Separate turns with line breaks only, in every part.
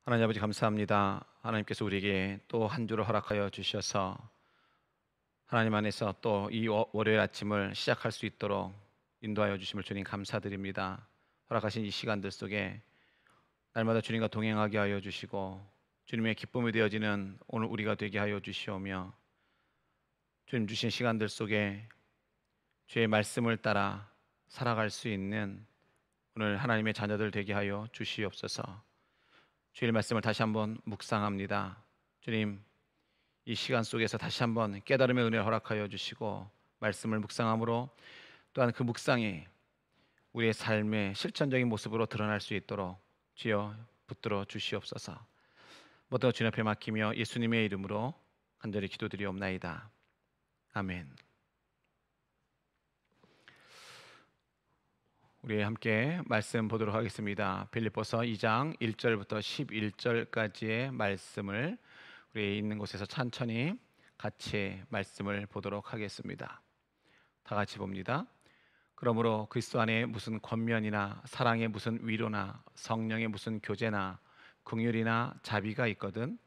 하나님 아버지 감사합니다. 하나님께서 우리에게 또 한 주를 허락하여 주셔서 하나님 안에서 또 이 월요일 아침을 시작할 수 있도록 인도하여 주심을 주님 감사드립니다. 허락하신 이 시간들 속에 날마다 주님과 동행하게 하여 주시고 주님의 기쁨이 되어지는 오늘 우리가 되게 하여 주시오며 주님 주신 시간들 속에 주의 말씀을 따라 살아갈 수 있는 오늘 하나님의 자녀들 되게 하여 주시옵소서. 주의 말씀을 다시 한번 묵상합니다. 주님, 이 시간 속에서 다시 한번 깨달음의 은혜를 허락하여 주시고 말씀을 묵상함으로 또한 그 묵상이 우리의 삶의 실천적인 모습으로 드러날 수 있도록 주여 붙들어 주시옵소서. 모두 주님 앞에 맡기며 예수님의 이름으로 간절히 기도드리옵나이다. 아멘. 우리 함께 말씀 보도록 하겠습니다. 빌립보서 2장 1절부터 11절까지의 말씀을 우리 있는 곳에서 천천히 같이 말씀을 보도록 하겠습니다. 다 같이 봅니다. 그러므로 그리스도 안에 무슨 권면이나 사랑의 무슨 위로나 성령의 무슨 교제나 긍휼이나 자비가 있거든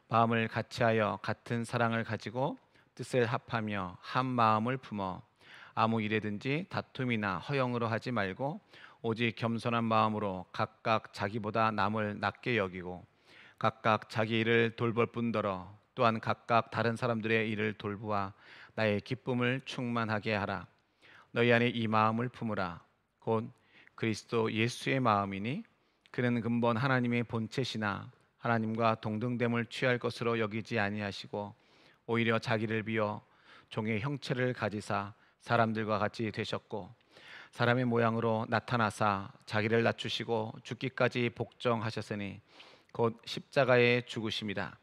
마음을 같이하여 같은 사랑을 가지고 뜻을 합하며 한 마음을 품어 아무 일에든지 다툼이나 허영으로 하지 말고 오직 겸손한 마음으로 각각 자기보다 남을 낮게 여기고 각각 자기 일을 돌볼 뿐더러 또한 각각 다른 사람들의 일을 돌보아 나의 기쁨을 충만하게 하라. 너희 안에 이 마음을 품으라. 곧 그리스도 예수의 마음이니 그는 근본 하나님의 본체시나 하나님과 동등됨을 취할 것으로 여기지 아니하시고 오히려 자기를 비워 종의 형체를 가지사 사람들과 같이 되셨고 사람의 모양으로 나타나사 자기를 낮추시고 죽기까지 복종하셨으니 곧 십자가에 죽으심이라.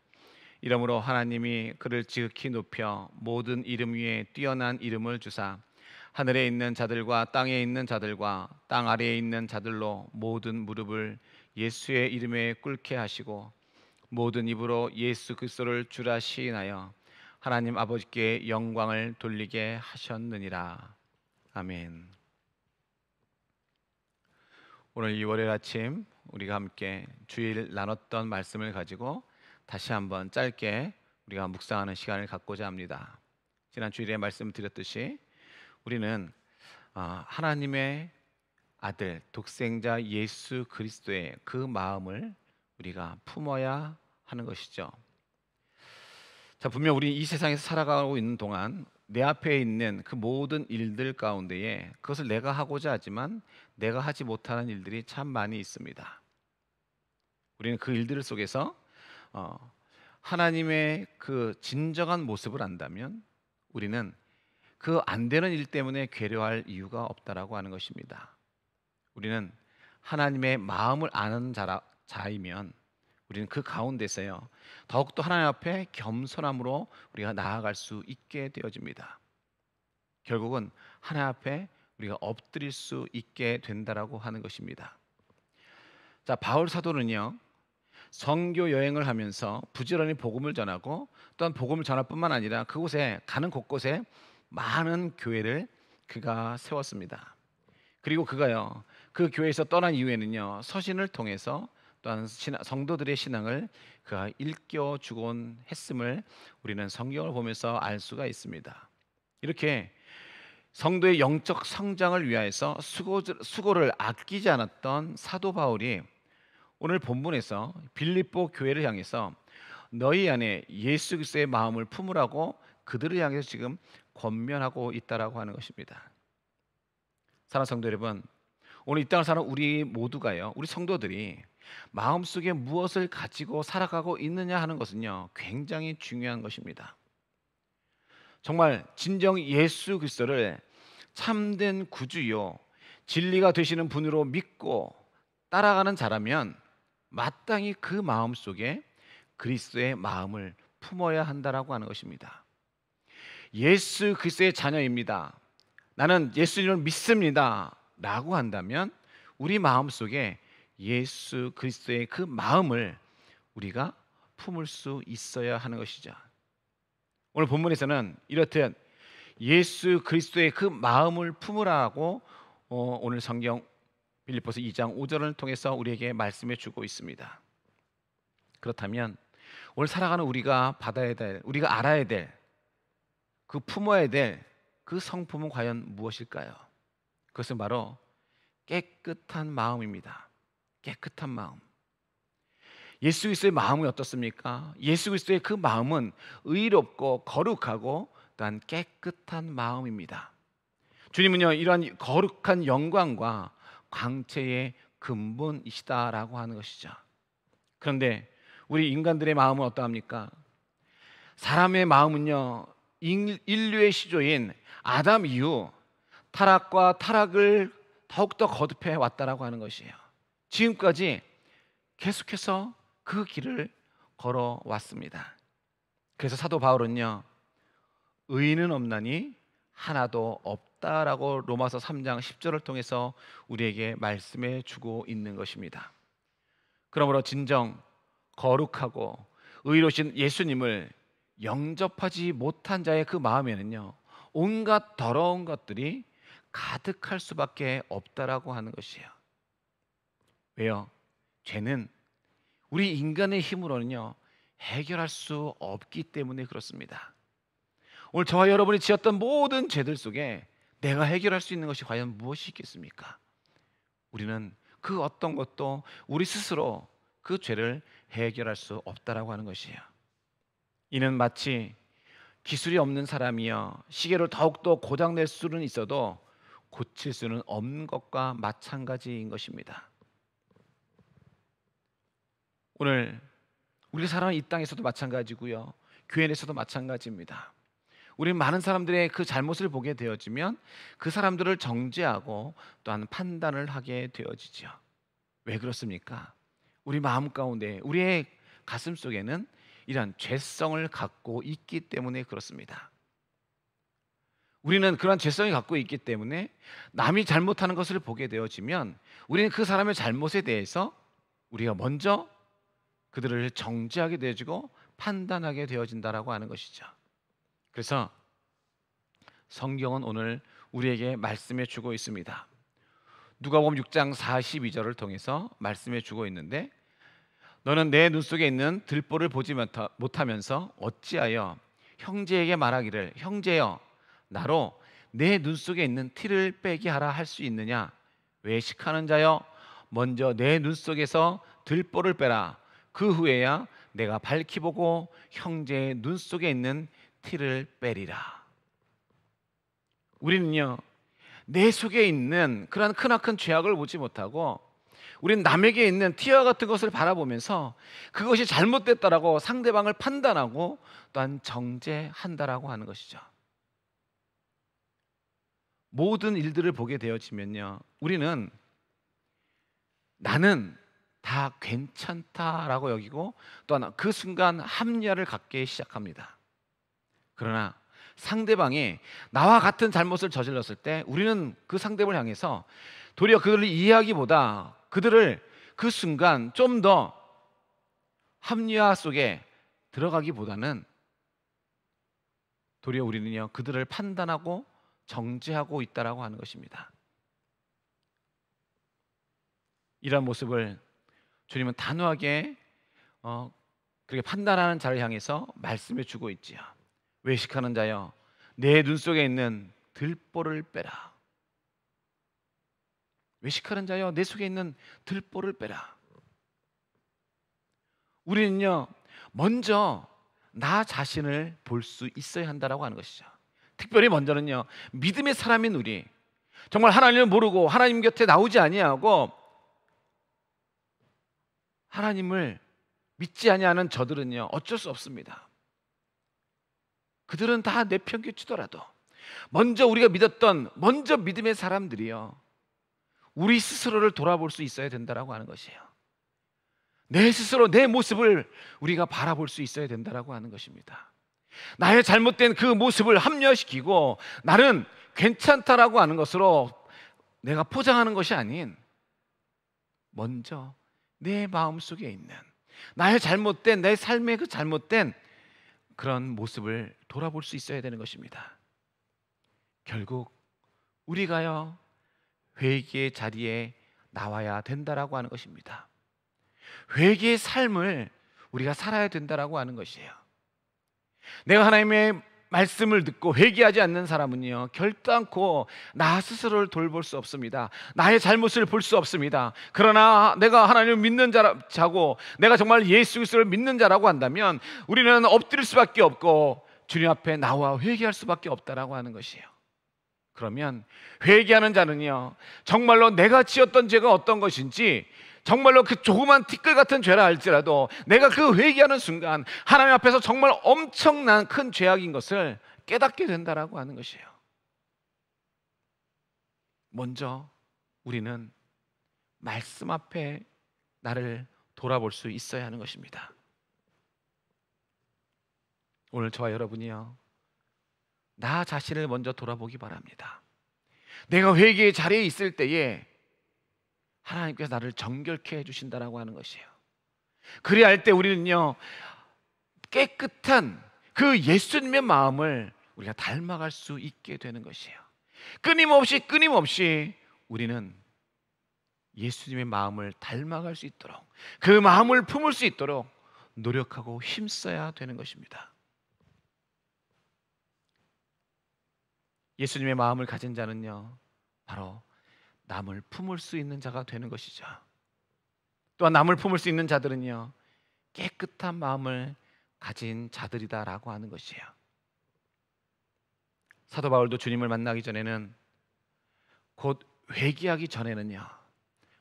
이러므로 하나님이 그를 지극히 높여 모든 이름 위에 뛰어난 이름을 주사 하늘에 있는 자들과 땅에 있는 자들과 땅 아래에 있는 자들로 모든 무릎을 예수의 이름에 꿇게 하시고 모든 입으로 예수 그리스도를 주라 시인하여 하나님 아버지께 영광을 돌리게 하셨느니라. 아멘. 오늘 이 월요일 아침 우리가 함께 주일 나눴던 말씀을 가지고 다시 한번 짧게 우리가 묵상하는 시간을 갖고자 합니다. 지난 주일에 말씀드렸듯이 우리는 하나님의 아들 독생자 예수 그리스도의 그 마음을 우리가 품어야 하는 것이죠. 자, 분명 우리 이 세상에서 살아가고 있는 동안 내 앞에 있는 그 모든 일들 가운데에 그것을 내가 하고자 하지만 내가 하지 못하는 일들이 참 많이 있습니다. 우리는 그 일들 속에서 하나님의 그 진정한 모습을 안다면 우리는 그 안 되는 일 때문에 괴로워할 이유가 없다라고 하는 것입니다. 우리는 하나님의 마음을 아는 자이면 우리는 그 가운데서요 더욱더 하나님 앞에 겸손함으로 우리가 나아갈 수 있게 되어집니다. 결국은 하나님 앞에 우리가 엎드릴 수 있게 된다라고 하는 것입니다. 자, 바울 사도는요 선교 여행을 하면서 부지런히 복음을 전하고 또한 복음을 전할 뿐만 아니라 그곳에 가는 곳곳에 많은 교회를 그가 세웠습니다. 그리고 그가요 그 교회에서 떠난 이후에는요 서신을 통해서 또한 성도들의 신앙을 그가 일깨워주곤 했음을 우리는 성경을 보면서 알 수가 있습니다. 이렇게 성도의 영적 성장을 위하여서 수고를 아끼지 않았던 사도 바울이 오늘 본문에서 빌립보 교회를 향해서 너희 안에 예수 그리스도의 마음을 품으라고 그들을 향해서 지금 권면하고 있다라고 하는 것입니다. 사랑하는 성도 여러분, 오늘 이 땅을 사는 우리 모두가요 우리 성도들이 마음속에 무엇을 가지고 살아가고 있느냐 하는 것은요 굉장히 중요한 것입니다. 정말 진정 예수 그리스도를 참된 구주요 진리가 되시는 분으로 믿고 따라가는 자라면 마땅히 그 마음속에 그리스도의 마음을 품어야 한다라고 하는 것입니다. 예수 그리스도의 자녀입니다. 나는 예수님을 믿습니다. 라고 한다면 우리 마음속에 예수 그리스도의 그 마음을 우리가 품을 수 있어야 하는 것이죠. 오늘 본문에서는 이렇듯 예수 그리스도의 그 마음을 품으라고 오늘 성경 빌립보서 2장 5절을 통해서 우리에게 말씀해 주고 있습니다. 그렇다면 오늘 살아가는 우리가 받아야 될, 우리가 알아야 될, 그 품어야 될 그 성품은 과연 무엇일까요? 그것은 바로 깨끗한 마음입니다. 깨끗한 마음. 예수 그리스도의 마음은 어떻습니까? 예수 그리스도의 그 마음은 의롭고 거룩하고 또한 깨끗한 마음입니다. 주님은요, 이러한 거룩한 영광과 광채의 근본이시다라고 하는 것이죠. 그런데 우리 인간들의 마음은 어떠합니까? 사람의 마음은요, 인류의 시조인 아담 이후 타락과 타락을 더욱더 거듭해 왔다라고 하는 것이에요. 지금까지 계속해서 그 길을 걸어왔습니다. 그래서 사도 바울은요, 의인은 없나니 하나도 없다라고 로마서 3장 10절을 통해서 우리에게 말씀해 주고 있는 것입니다. 그러므로 진정 거룩하고 의로우신 예수님을 영접하지 못한 자의 그 마음에는요, 온갖 더러운 것들이 가득할 수밖에 없다라고 하는 것이에요. 왜요? 죄는 우리 인간의 힘으로는요, 해결할 수 없기 때문에 그렇습니다. 오늘 저와 여러분이 지었던 모든 죄들 속에 내가 해결할 수 있는 것이 과연 무엇이 있겠습니까? 우리는 그 어떤 것도 우리 스스로 그 죄를 해결할 수 없다라고 하는 것이에요. 이는 마치 기술이 없는 사람이요, 시계를 더욱더 고장낼 수는 있어도 고칠 수는 없는 것과 마찬가지인 것입니다. 오늘 우리가 살아가는 이 땅에서도 마찬가지고요, 교회 내에서도 마찬가지입니다. 우리는 많은 사람들의 그 잘못을 보게 되어지면 그 사람들을 정죄하고 또한 판단을 하게 되어지죠. 왜 그렇습니까? 우리 마음 가운데, 우리의 가슴 속에는 이러한 죄성을 갖고 있기 때문에 그렇습니다. 우리는 그러한 죄성이 갖고 있기 때문에 남이 잘못하는 것을 보게 되어지면 우리는 그 사람의 잘못에 대해서 우리가 먼저 그들을 정죄하게 되어지고 판단하게 되어진다라고 하는 것이죠. 그래서 성경은 오늘 우리에게 말씀해 주고 있습니다. 누가복음 6장 42절을 통해서 말씀해 주고 있는데, 너는 내 눈 속에 있는 들보를 보지 못하면서 어찌하여 형제에게 말하기를 형제여 나로 내 눈 속에 있는 티를 빼게 하라 할 수 있느냐? 외식하는 자여 먼저 내 눈 속에서 들보를 빼라. 그 후에야 내가 밝히 보고 형제의 눈 속에 있는 티를 빼리라. 우리는요, 내 속에 있는 그러한 크나큰 죄악을 보지 못하고 우리는 남에게 있는 티와 같은 것을 바라보면서 그것이 잘못됐다라고 상대방을 판단하고 또한 정죄한다라고 하는 것이죠. 모든 일들을 보게 되어지면요, 우리는 나는 다 괜찮다라고 여기고 또한 그 순간 합리화를 갖기 시작합니다. 그러나 상대방이 나와 같은 잘못을 저질렀을 때 우리는 그 상대방을 향해서 도리어 그들을 이해하기보다 그들을 그 순간 좀 더 합리화 속에 들어가기보다는 도리어 우리는요, 그들을 판단하고 정죄하고 있다라고 하는 것입니다. 이러한 모습을 주님은 단호하게 그렇게 판단하는 자를 향해서 말씀해 주고 있지요. 외식하는 자여 내 눈 속에 있는 들보를 빼라. 외식하는 자여 내 속에 있는 들보를 빼라. 우리는요, 먼저 나 자신을 볼 수 있어야 한다라고 하는 것이죠. 특별히 먼저는요, 믿음의 사람인 우리, 정말 하나님을 모르고 하나님 곁에 나오지 아니하고 하나님을 믿지 아니하는 저들은요, 어쩔 수 없습니다. 그들은 다 내팽개치더라도 먼저 우리가 믿었던 먼저 믿음의 사람들이요, 우리 스스로를 돌아볼 수 있어야 된다라고 하는 것이에요. 내 스스로 내 모습을 우리가 바라볼 수 있어야 된다라고 하는 것입니다. 나의 잘못된 그 모습을 합리화시키고 나는 괜찮다라고 하는 것으로 내가 포장하는 것이 아닌, 먼저 내 마음속에 있는 나의 잘못된, 내 삶의 그 잘못된 그런 모습을 돌아볼 수 있어야 되는 것입니다. 결국 우리가요, 회개의 자리에 나와야 된다라고 하는 것입니다. 회개의 삶을 우리가 살아야 된다라고 하는 것이에요. 내가 하나님의 말씀을 듣고 회개하지 않는 사람은요, 결단코 나 스스로를 돌볼 수 없습니다. 나의 잘못을 볼 수 없습니다. 그러나 내가 하나님을 믿는 자고 내가 정말 예수 그리스도를 믿는 자라고 한다면 우리는 엎드릴 수밖에 없고 주님 앞에 나와 회개할 수밖에 없다라고 하는 것이에요. 그러면 회개하는 자는요, 정말로 내가 지었던 죄가 어떤 것인지, 정말로 그 조그만 티끌 같은 죄라 할지라도 내가 그 회개하는 순간 하나님 앞에서 정말 엄청난 큰 죄악인 것을 깨닫게 된다라고 하는 것이에요. 먼저 우리는 말씀 앞에 나를 돌아볼 수 있어야 하는 것입니다. 오늘 저와 여러분이요, 나 자신을 먼저 돌아보기 바랍니다. 내가 회개의 자리에 있을 때에 하나님께서 나를 정결케 해주신다라고 하는 것이에요. 그래야 할 때 우리는요, 깨끗한 그 예수님의 마음을 우리가 닮아갈 수 있게 되는 것이에요. 끊임없이 우리는 예수님의 마음을 닮아갈 수 있도록, 그 마음을 품을 수 있도록 노력하고 힘써야 되는 것입니다. 예수님의 마음을 가진 자는요, 바로 남을 품을 수 있는 자가 되는 것이죠. 또한 남을 품을 수 있는 자들은요, 깨끗한 마음을 가진 자들이다라고 하는 것이에요. 사도 바울도 주님을 만나기 전에는, 곧 회개하기 전에는요,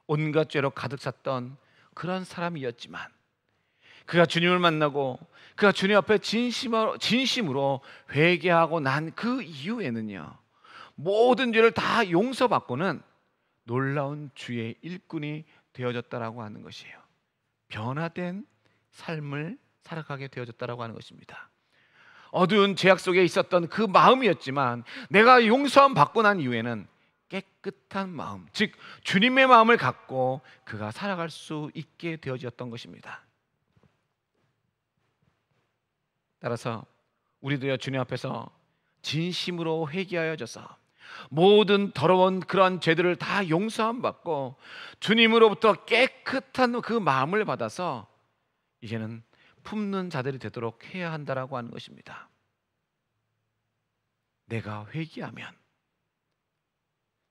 온갖 죄로 가득 찼던 그런 사람이었지만, 그가 주님을 만나고 그가 주님 앞에 진심으로 회개하고 난 그 이후에는요, 모든 죄를 다 용서받고는 놀라운 주의 일꾼이 되어졌다라고 하는 것이에요. 변화된 삶을 살아가게 되어졌다라고 하는 것입니다. 어두운 죄악 속에 있었던 그 마음이었지만 내가 용서함 받고 난 이후에는 깨끗한 마음, 즉 주님의 마음을 갖고 그가 살아갈 수 있게 되어졌던 것입니다. 따라서 우리도요, 주님 앞에서 진심으로 회개하여져서 모든 더러운 그러한 죄들을 다 용서함 받고 주님으로부터 깨끗한 그 마음을 받아서 이제는 품는 자들이 되도록 해야 한다라고 하는 것입니다. 내가 회개하면,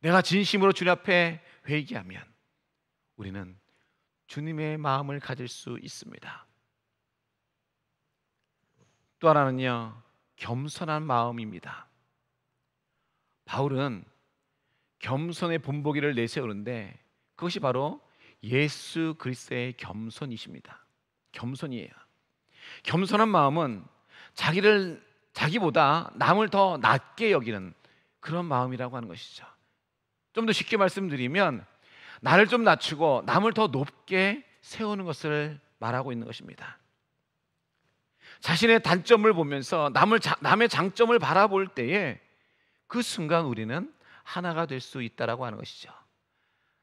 내가 진심으로 주님 앞에 회개하면 우리는 주님의 마음을 가질 수 있습니다. 또 하나는요, 겸손한 마음입니다. 바울은 겸손의 본보기를 내세우는데 그것이 바로 예수 그리스도의 겸손이십니다. 겸손이에요. 겸손한 마음은 자기보다 남을 더 낮게 여기는 그런 마음이라고 하는 것이죠. 좀 더 쉽게 말씀드리면 나를 좀 낮추고 남을 더 높게 세우는 것을 말하고 있는 것입니다. 자신의 단점을 보면서 남의 장점을 바라볼 때에 그 순간 우리는 하나가 될 수 있다라고 하는 것이죠.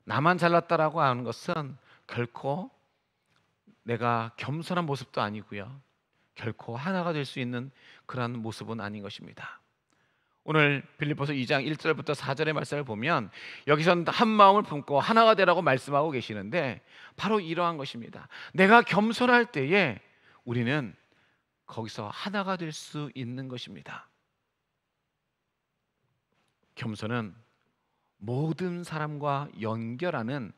나만 잘났다라고 하는 것은 결코 내가 겸손한 모습도 아니고요, 결코 하나가 될 수 있는 그런 모습은 아닌 것입니다. 오늘 빌립보서 2장 1절부터 4절의 말씀을 보면 여기서는 한 마음을 품고 하나가 되라고 말씀하고 계시는데 바로 이러한 것입니다. 내가 겸손할 때에 우리는 거기서 하나가 될 수 있는 것입니다. 겸손은 모든 사람과 연결하는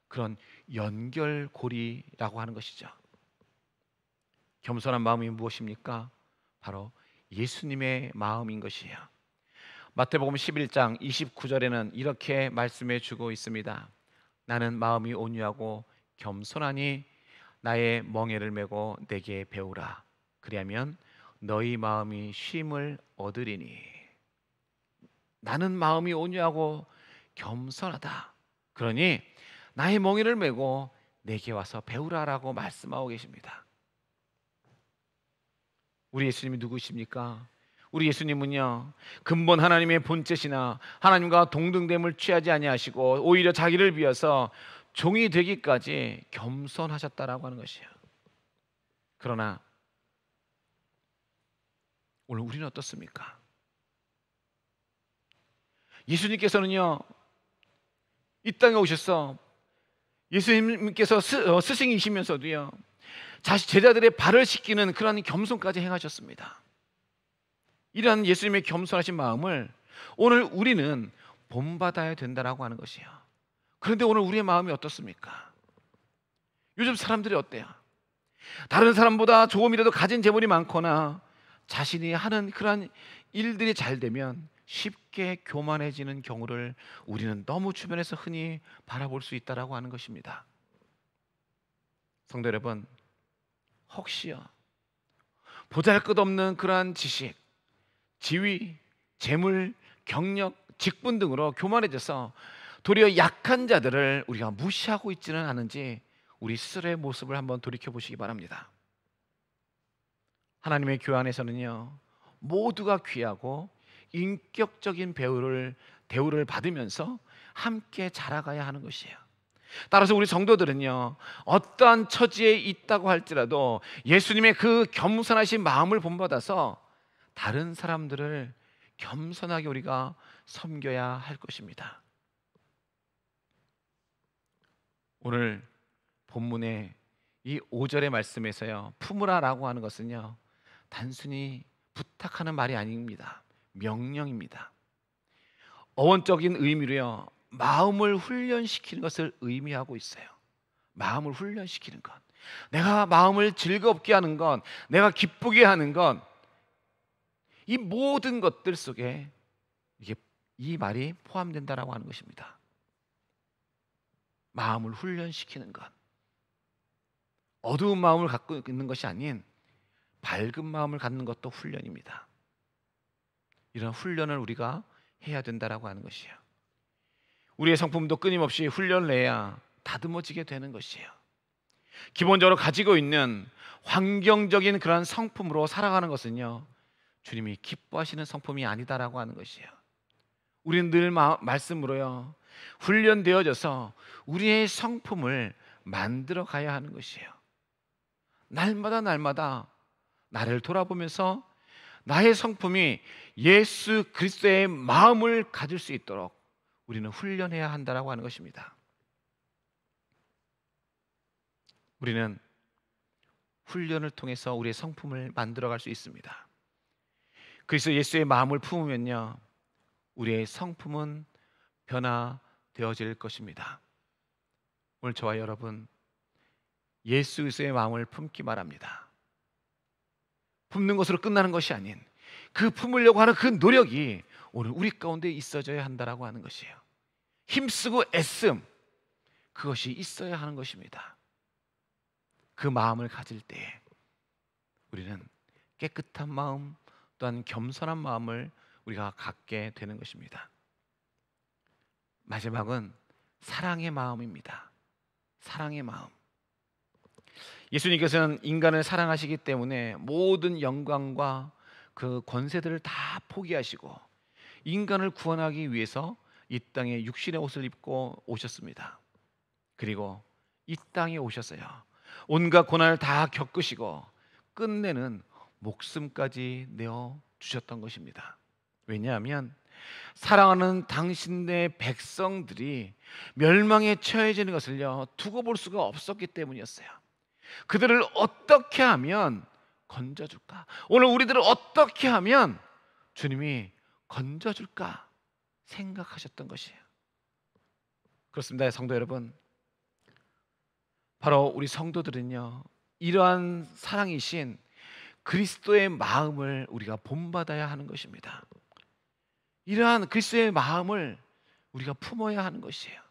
그런 연결고리라고 하는 것이죠. 겸손한 마음이 무엇입니까? 바로 예수님의 마음인 것이에요. 마태복음 11장 29절에는 이렇게 말씀해 주고 있습니다. 나는 마음이 온유하고 겸손하니 나의 멍에를 메고 내게 배우라. 그리하면 너희 마음이 쉼을 얻으리니. 나는 마음이 온유하고 겸손하다. 그러니 나의 멍에를 메고 내게 와서 배우라라고 말씀하고 계십니다. 우리 예수님이 누구십니까? 우리 예수님은요, 근본 하나님의 본체시나 하나님과 동등됨을 취하지 아니하시고 오히려 자기를 비워서 종이 되기까지 겸손하셨다라고 하는 것이에요. 그러나 오늘 우리는 어떻습니까? 예수님께서는요, 이 땅에 오셔서 예수님께서 스승이시면서도요, 제자들의 발을 씻기는 그런 겸손까지 행하셨습니다. 이러한 예수님의 겸손하신 마음을 오늘 우리는 본받아야 된다라고 하는 것이에요. 그런데 오늘 우리의 마음이 어떻습니까? 요즘 사람들이 어때요? 다른 사람보다 조금이라도 가진 재물이 많거나 자신이 하는 그러한 일들이 잘 되면 쉽게 교만해지는 경우를 우리는 너무 주변에서 흔히 바라볼 수 있다라고 하는 것입니다. 성도 여러분, 혹시요 보잘것없는 그러한 지식, 지위, 재물, 경력, 직분 등으로 교만해져서 도리어 약한 자들을 우리가 무시하고 있지는 않은지 우리 스스로의 모습을 한번 돌이켜 보시기 바랍니다. 하나님의 교회 안에서는요 모두가 귀하고 인격적인 대우를 받으면서 함께 자라가야 하는 것이에요. 따라서 우리 성도들은요 어떠한 처지에 있다고 할지라도 예수님의 그 겸손하신 마음을 본받아서 다른 사람들을 겸손하게 우리가 섬겨야 할 것입니다. 오늘 본문의 이 5절의 말씀에서요 품으라라고 하는 것은요 단순히 부탁하는 말이 아닙니다. 명령입니다. 어원적인 의미로요 마음을 훈련시키는 것을 의미하고 있어요. 마음을 훈련시키는 것, 내가 마음을 즐겁게 하는 것, 내가 기쁘게 하는 것, 이 모든 것들 속에 이 말이 포함된다라고 하는 것입니다. 마음을 훈련시키는 것, 어두운 마음을 갖고 있는 것이 아닌 밝은 마음을 갖는 것도 훈련입니다. 이런 훈련을 우리가 해야 된다라고 하는 것이에요. 우리의 성품도 끊임없이 훈련을 해야 다듬어지게 되는 것이에요. 기본적으로 가지고 있는 환경적인 그런 성품으로 살아가는 것은요 주님이 기뻐하시는 성품이 아니다라고 하는 것이에요. 우리는 늘 말씀으로요 훈련되어져서 우리의 성품을 만들어 가야 하는 것이에요. 날마다 나를 돌아보면서 나의 성품이 예수 그리스도의 마음을 가질 수 있도록 우리는 훈련해야 한다라고 하는 것입니다. 우리는 훈련을 통해서 우리의 성품을 만들어갈 수 있습니다. 그리스도 예수의 마음을 품으면요 우리의 성품은 변화되어질 것입니다. 오늘 저와 여러분 예수 그리스도의 마음을 품기 바랍니다. 품는 것으로 끝나는 것이 아닌 그 품으려고 하는 그 노력이 오늘 우리 가운데 있어져야 한다라고 하는 것이에요. 힘쓰고 애씀, 그것이 있어야 하는 것입니다. 그 마음을 가질 때에 우리는 깨끗한 마음 또한 겸손한 마음을 우리가 갖게 되는 것입니다. 마지막은 사랑의 마음입니다. 사랑의 마음. 예수님께서는 인간을 사랑하시기 때문에 모든 영광과 그 권세들을 다 포기하시고 인간을 구원하기 위해서 이 땅에 육신의 옷을 입고 오셨습니다. 그리고 이 땅에 오셨어요. 온갖 고난을 다 겪으시고 끝내는 목숨까지 내어 주셨던 것입니다. 왜냐하면 사랑하는 당신의 백성들이 멸망에 처해지는 것을요 두고 볼 수가 없었기 때문이었어요. 그들을 어떻게 하면 건져줄까? 오늘 우리들을 어떻게 하면 주님이 건져줄까 생각하셨던 것이에요. 그렇습니다. 성도 여러분, 바로 우리 성도들은요 이러한 사랑이신 그리스도의 마음을 우리가 본받아야 하는 것입니다. 이러한 그리스도의 마음을 우리가 품어야 하는 것이에요.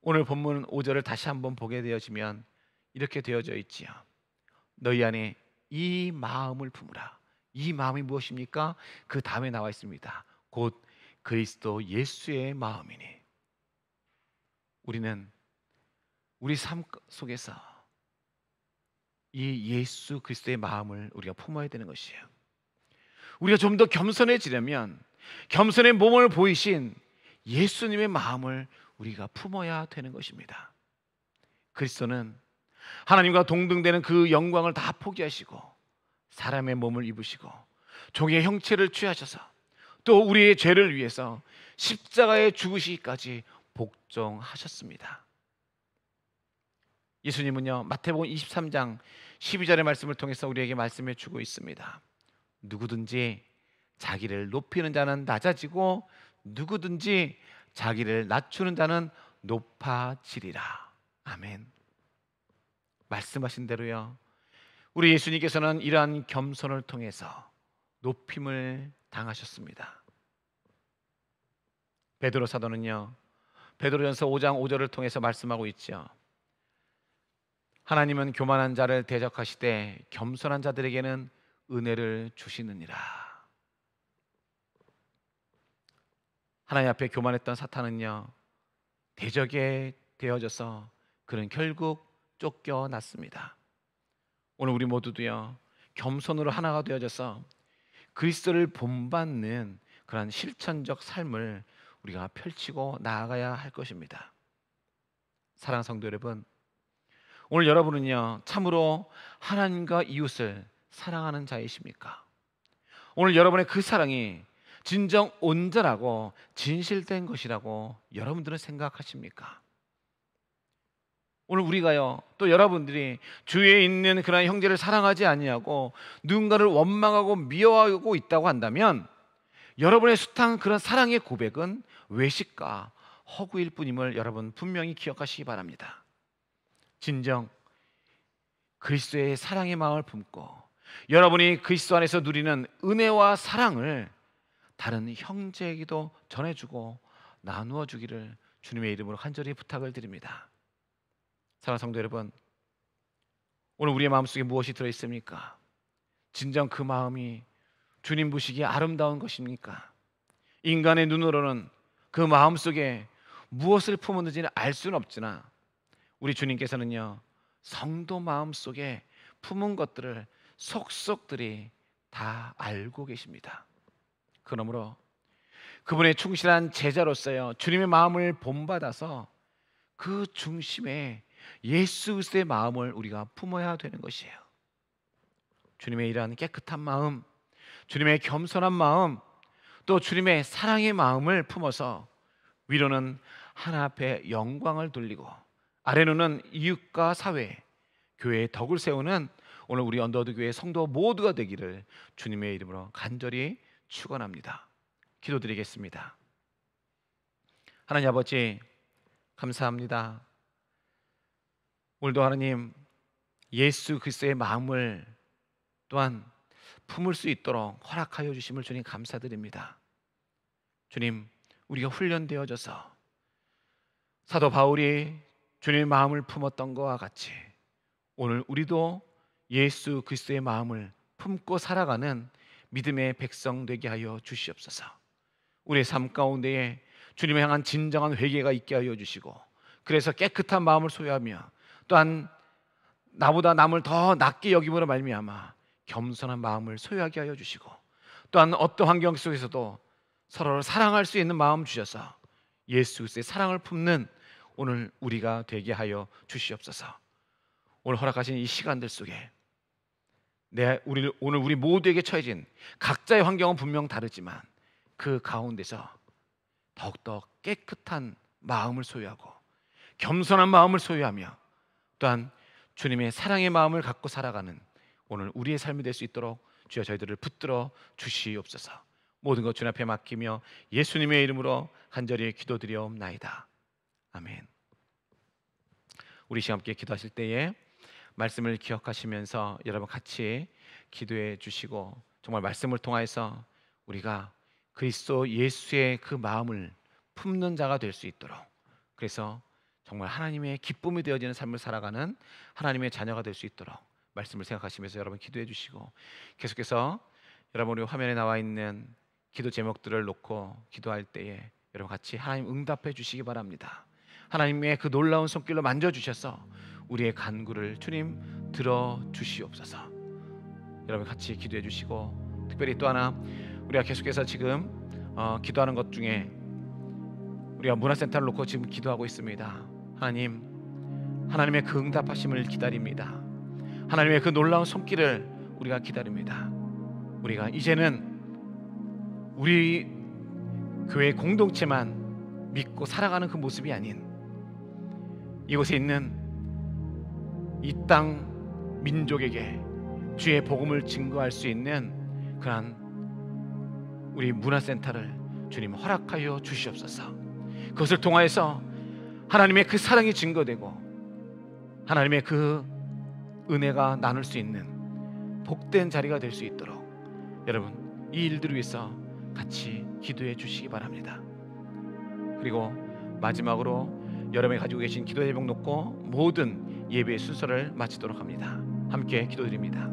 오늘 본문 5절을 다시 한번 보게 되어지면 이렇게 되어져 있지요. 너희 안에 이 마음을 품으라. 이 마음이 무엇입니까? 그 다음에 나와 있습니다. 곧 그리스도 예수의 마음이니. 우리는 우리 삶 속에서 이 예수 그리스도의 마음을 우리가 품어야 되는 것이에요. 우리가 좀 더 겸손해지려면 겸손의 몸을 보이신 예수님의 마음을 우리가 품어야 되는 것입니다. 그리스도는 하나님과 동등되는 그 영광을 다 포기하시고 사람의 몸을 입으시고 종의 형체를 취하셔서 또 우리의 죄를 위해서 십자가에 죽으시기까지 복종하셨습니다. 예수님은요 마태복음 23장 12절의 말씀을 통해서 우리에게 말씀해 주고 있습니다. 누구든지 자기를 높이는 자는 낮아지고 누구든지 자기를 낮추는 자는 높아지리라. 아멘. 말씀하신 대로요, 우리 예수님께서는 이러한 겸손을 통해서 높임을 당하셨습니다. 베드로 사도는요 베드로전서 5장 5절을 통해서 말씀하고 있죠. 하나님은 교만한 자를 대적하시되 겸손한 자들에게는 은혜를 주시느니라. 하나님 앞에 교만했던 사탄은요 대적에 되어져서 그는 결국 쫓겨났습니다. 오늘 우리 모두도요 겸손으로 하나가 되어져서 그리스도를 본받는 그런 실천적 삶을 우리가 펼치고 나아가야 할 것입니다. 사랑하는 성도 여러분, 오늘 여러분은요 참으로 하나님과 이웃을 사랑하는 자이십니까? 오늘 여러분의 그 사랑이 진정 온전하고 진실된 것이라고 여러분들은 생각하십니까? 오늘 우리가요 또 여러분들이 주위에 있는 그런 형제를 사랑하지 아니하고 누군가를 원망하고 미워하고 있다고 한다면 여러분의 숱한 그런 사랑의 고백은 외식과 허구일 뿐임을 여러분 분명히 기억하시기 바랍니다. 진정 그리스도의 사랑의 마음을 품고 여러분이 그리스도 안에서 누리는 은혜와 사랑을 다른 형제에게도 전해주고 나누어 주기를 주님의 이름으로 간절히 부탁을 드립니다. 사랑하는 성도 여러분, 오늘 우리의 마음속에 무엇이 들어있습니까? 진정 그 마음이 주님 보시기에 아름다운 것입니까? 인간의 눈으로는 그 마음속에 무엇을 품었는지는 알 수는 없으나 우리 주님께서는요 성도 마음속에 품은 것들을 속속들이 다 알고 계십니다. 그러므로 그분의 충실한 제자로서요 주님의 마음을 본받아서 그 중심에 예수 그리스도의 마음을 우리가 품어야 되는 것이에요. 주님의 이러한 깨끗한 마음, 주님의 겸손한 마음, 또 주님의 사랑의 마음을 품어서 위로는 하나 앞에 영광을 돌리고 아래로는 이웃과 사회, 교회의 덕을 세우는 오늘 우리 언더우드 교회 성도 모두가 되기를 주님의 이름으로 간절히 축원합니다. 기도드리겠습니다. 하나님 아버지 감사합니다. 오늘도 하나님 예수 그리스도의 마음을 또한 품을 수 있도록 허락하여 주심을 주님 감사드립니다. 주님, 우리가 훈련되어져서 사도 바울이 주님의 마음을 품었던 것과 같이 오늘 우리도 예수 그리스도의 마음을 품고 살아가는 믿음의 백성 되게 하여 주시옵소서. 우리의 삶 가운데에 주님을 향한 진정한 회개가 있게 하여 주시고 그래서 깨끗한 마음을 소유하며 또한 나보다 남을 더 낮게 여김으로 말미암아 겸손한 마음을 소유하게 하여 주시고 또한 어떤 환경 속에서도 서로를 사랑할 수 있는 마음 주셔서 예수 그리스도의 사랑을 품는 오늘 우리가 되게 하여 주시옵소서. 오늘 허락하신 이 시간들 속에 오늘 우리 모두에게 처해진 각자의 환경은 분명 다르지만 그 가운데서 더욱더 깨끗한 마음을 소유하고 겸손한 마음을 소유하며 또한 주님의 사랑의 마음을 갖고 살아가는 오늘 우리의 삶이 될 수 있도록 주여 저희들을 붙들어 주시옵소서. 모든 것 주님 앞에 맡기며 예수님의 이름으로 간절히 기도드리옵나이다. 아멘. 우리 시간 함께 기도하실 때에 말씀을 기억하시면서 여러분 같이 기도해 주시고 정말 말씀을 통하여서 우리가 그리스도 예수의 그 마음을 품는 자가 될 수 있도록 그래서 정말 하나님의 기쁨이 되어지는 삶을 살아가는 하나님의 자녀가 될 수 있도록 말씀을 생각하시면서 여러분 기도해 주시고 계속해서 여러분 우리 화면에 나와 있는 기도 제목들을 놓고 기도할 때에 여러분 같이 하나님 응답해 주시기 바랍니다. 하나님의 그 놀라운 손길로 만져주셔서 우리의 간구를 주님 들어주시옵소서. 여러분 같이 기도해 주시고 특별히 또 하나 우리가 계속해서 지금 기도하는 것 중에 우리가 문화센터를 놓고 지금 기도하고 있습니다. 하나님의 그 응답하심을 기다립니다. 하나님의 그 놀라운 손길을 우리가 기다립니다. 우리가 이제는 우리 교회 공동체만 믿고 살아가는 그 모습이 아닌 이곳에 있는 이 땅 민족에게 주의 복음을 증거할 수 있는 그러한 우리 문화센터를 주님 허락하여 주시옵소서. 그것을 통하여서 하나님의 그 사랑이 증거되고 하나님의 그 은혜가 나눌 수 있는 복된 자리가 될 수 있도록 여러분 이 일들을 위해서 같이 기도해 주시기 바랍니다. 그리고 마지막으로 여러분이 가지고 계신 기도 제목 놓고 모든 예배의 순서를 마치도록 합니다. 함께 기도드립니다.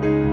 감사합니다.